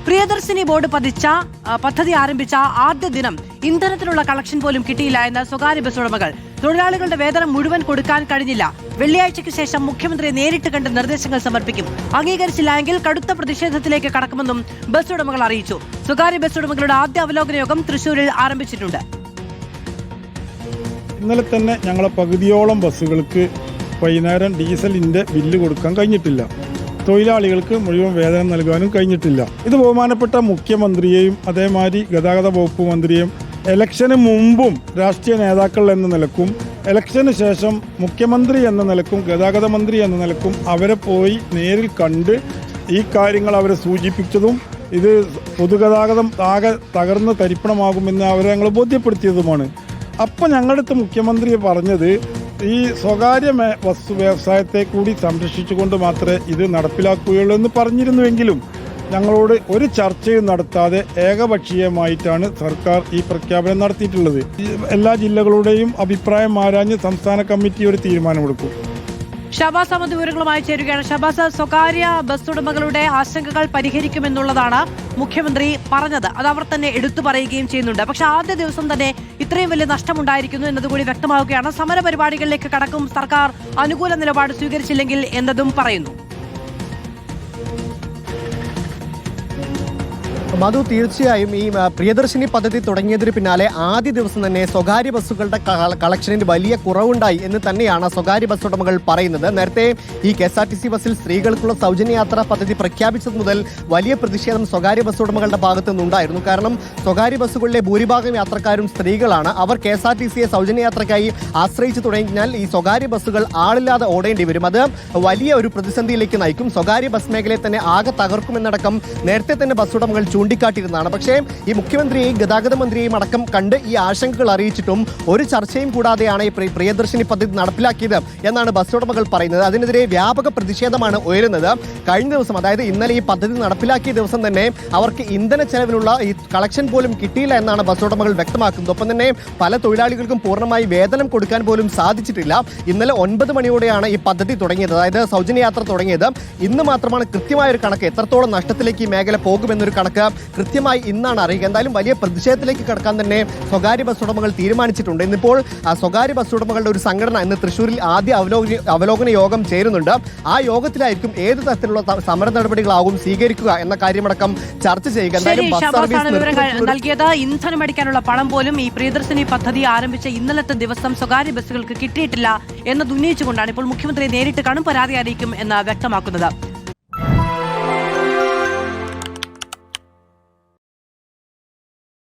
Priyadarshini board പദ്ധതി ആരംഭിച്ച ആദ്യ ദിനം ഇന്ധനത്തിനുള്ള കളക്ഷൻ പോലും കിട്ടിയില്ല എന്ന സ്വകാര്യ ബസ് ഉടമകൾ. തൊഴിലാളികളുടെ വേതനം മുഴുവൻ കൊടുക്കാൻ കഴിഞ്ഞില്ല. വെള്ളിയാഴ്ചയ്ക്ക് ശേഷം മുഖ്യമന്ത്രിയെ നേരിട്ട് കണ്ട് നിർദ്ദേശങ്ങൾ സമർപ്പിക്കും. അംഗീകരിച്ചില്ല എങ്കിൽ കടുത്ത പ്രതിഷേധത്തിലേക്ക് കടക്കുമെന്നും ബസ് ഉടമകൾ അറിയിച്ചു. സ്വകാര്യ ബസ് ഉടമകളുടെ ആദ്യ അവലോകന യോഗം തൃശൂരിൽ ആരംഭിച്ചിട്ടുണ്ട്. ഇന്നലെ തന്നെ ഞങ്ങളെ പകുതിയോളം ബസ്സുകൾക്ക് വൈകുന്നേരം ഡീസലിന്റെ ബില്ല് കൊടുക്കാൻ കഴിഞ്ഞിട്ടില്ല. തൊഴിലാളികൾക്ക് മുഴുവൻ വേതനം നൽകാനും കഴിഞ്ഞിട്ടില്ല. ഇത് ബഹുമാനപ്പെട്ട മുഖ്യമന്ത്രിയെയും അതേമാതിരി ഗതാഗത വകുപ്പ് മന്ത്രിയെയും ഇലക്ഷന് മുമ്പും രാഷ്ട്രീയ നേതാക്കൾ എന്ന നിലക്കും ഇലക്ഷന് ശേഷം മുഖ്യമന്ത്രി എന്ന നിലക്കും ഗതാഗത മന്ത്രി എന്ന നിലക്കും അവരെ പോയി നേരിൽ കണ്ട് ഈ കാര്യങ്ങൾ അവരെ സൂചിപ്പിച്ചതും ഇത് പൊതുഗതാഗതം ആകെ തകർന്ന് തരിപ്പണമാകുമെന്ന് അവരെ ഞങ്ങൾ ബോധ്യപ്പെടുത്തിയതുമാണ്. അപ്പോൾ ഞങ്ങളുടെ അടുത്ത് മുഖ്യമന്ത്രി പറഞ്ഞത് ഈ സ്വകാര്യ വസ്തു വ്യവസായത്തെ കൂടി സംരക്ഷിച്ചുകൊണ്ട് മാത്രമേ ഇത് നടപ്പിലാക്കുകയുള്ളൂ എന്ന് പറഞ്ഞിരുന്നുവെങ്കിലും ഞങ്ങളോട് ഒരു ചർച്ചയും നടത്താതെ ഏകപക്ഷീയമായിട്ടാണ് സർക്കാർ ഈ പ്രഖ്യാപനം നടത്തിയിട്ടുള്ളത്. എല്ലാ ജില്ലകളുടെയും അഭിപ്രായം ആരാഞ്ഞ് സംസ്ഥാന കമ്മിറ്റി ഒരു തീരുമാനമെടുക്കും. ഷബാസ് അഹമ്മദ് വിവരങ്ങളുമായി ചേരുകയാണ്. ഷബാസ്, സ്വകാര്യ ബസ് ഉടമകളുടെ ആശങ്കകൾ പരിഹരിക്കുമെന്നുള്ളതാണ് മുഖ്യമന്ത്രി പറഞ്ഞത്. അത് അവർ തന്നെ എടുത്തു പറയുകയും ചെയ്യുന്നുണ്ട്. പക്ഷെ ആദ്യ ദിവസം തന്നെ ഇത്രയും വലിയ നഷ്ടമുണ്ടായിരിക്കുന്നു എന്നതുകൂടി വ്യക്തമാവുകയാണ്. സമര പരിപാടികളിലേക്ക് കടക്കും സർക്കാർ അനുകൂല നിലപാട് സ്വീകരിച്ചില്ലെങ്കിൽ എന്നതും പറയുന്നു. മധു, തീർച്ചയായും ഈ പ്രിയദർശിനി പദ്ധതി തുടങ്ങിയതിന് പിന്നാലെ ആദ്യ ദിവസം തന്നെ സ്വകാര്യ ബസ്സുകളുടെ കളക്ഷനിൽ വലിയ കുറവുണ്ടായി എന്ന് തന്നെയാണ് സ്വകാര്യ ബസ് ഉടമകൾ പറയുന്നത്. നേരത്തെ ഈ KSRTC ബസ്സിൽ സ്ത്രീകൾക്കുള്ള സൗജന്യ യാത്രാ പദ്ധതി പ്രഖ്യാപിച്ചത് മുതൽ വലിയ പ്രതിഷേധം സ്വകാര്യ ബസ് ഉടമകളുടെ ഭാഗത്തു നിന്നുണ്ടായിരുന്നു. കാരണം സ്വകാര്യ ബസ്സുകളിലെ ഭൂരിഭാഗം യാത്രക്കാരും സ്ത്രീകളാണ്. അവർ KSRTCയെ സൗജന്യ യാത്രയ്ക്കായി ആശ്രയിച്ചു തുടങ്ങിയാൽ ഈ സ്വകാര്യ ബസ്സുകൾ ആളില്ലാതെ ഓടേണ്ടി വരും. അത് വലിയ ഒരു പ്രതിസന്ധിയിലേക്ക് നയിക്കും. സ്വകാര്യ ബസ് മേഖലയെ തന്നെ ആകെ തകർക്കുമെന്നടക്കം നേരത്തെ തന്നെ ബസ് ഉടമകൾ ചൂണ്ടിക്കാട്ടിയിരുന്നതാണ്. പക്ഷേ ഈ മുഖ്യമന്ത്രിയെയും ഗതാഗത മന്ത്രിയെയും അടക്കം കണ്ട് ഈ ആശങ്കകൾ അറിയിച്ചിട്ടും ഒരു ചർച്ചയും കൂടാതെയാണ് ഈ പ്രിയദർശിനി പദ്ധതി നടപ്പിലാക്കിയത് എന്നാണ് ബസ് ഉടമകൾ പറയുന്നത്. അതിനെതിരെ വ്യാപക പ്രതിഷേധമാണ് ഉയരുന്നത്. കഴിഞ്ഞ ദിവസം, അതായത് ഇന്നലെ ഈ പദ്ധതി നടപ്പിലാക്കിയ ദിവസം തന്നെ അവർക്ക് ഇന്ധന ചെലവിനുള്ള ഈ കളക്ഷൻ പോലും കിട്ടിയില്ല എന്നാണ് ബസ് ഉടമകൾ വ്യക്തമാക്കുന്നത്. ഒപ്പം തന്നെ പല തൊഴിലാളികൾക്കും പൂർണ്ണമായി വേതനം കൊടുക്കാൻ പോലും സാധിച്ചിട്ടില്ല. ഇന്നലെ 9 മണിയോടെയാണ് ഈ പദ്ധതി തുടങ്ങിയത്, അതായത് സൗജന്യ യാത്ര തുടങ്ങിയത്. ഇന്ന് മാത്രമാണ് കൃത്യമായ ഒരു കണക്ക്, എത്രത്തോളം നഷ്ടത്തിലേക്ക് ഈ മേഖല പോകുമെന്നൊരു കണക്ക് കൃത്യമായി ഇന്നാണ് അറിയുക. എന്തായാലും വലിയ പ്രതിഷേധത്തിലേക്ക് കടക്കാൻ തന്നെ സ്വകാര്യ ബസ് ഉടമകൾ തീരുമാനിച്ചിട്ടുണ്ട്. ഇന്നിപ്പോൾ സ്വകാര്യ ബസ് ഉടമകളുടെ ഒരു സംഘടന ഇന്ന് തൃശ്ശൂരിൽ ആദ്യ അവലോകന യോഗം ചേരുന്നുണ്ട്. ആ യോഗത്തിലായിരിക്കും ഏത് തരത്തിലുള്ള സമര നടപടികളാകും സ്വീകരിക്കുക എന്ന കാര്യമടക്കം ചർച്ച ചെയ്യുക. നൽകിയത് ഇന്ധനം അടിക്കാനുള്ള പണം പോലും ഈ പ്രിയദർശിനി പദ്ധതി ആരംഭിച്ച ഇന്നലത്തെ ദിവസം സ്വകാര്യ ബസ്സുകൾക്ക് കിട്ടിയിട്ടില്ല എന്നത് ഉന്നയിച്ചുകൊണ്ടാണ് ഇപ്പോൾ മുഖ്യമന്ത്രിയെ നേരിട്ട് കാണും, പരാതി അറിയിക്കും എന്ന് വ്യക്തമാക്കുന്നത്.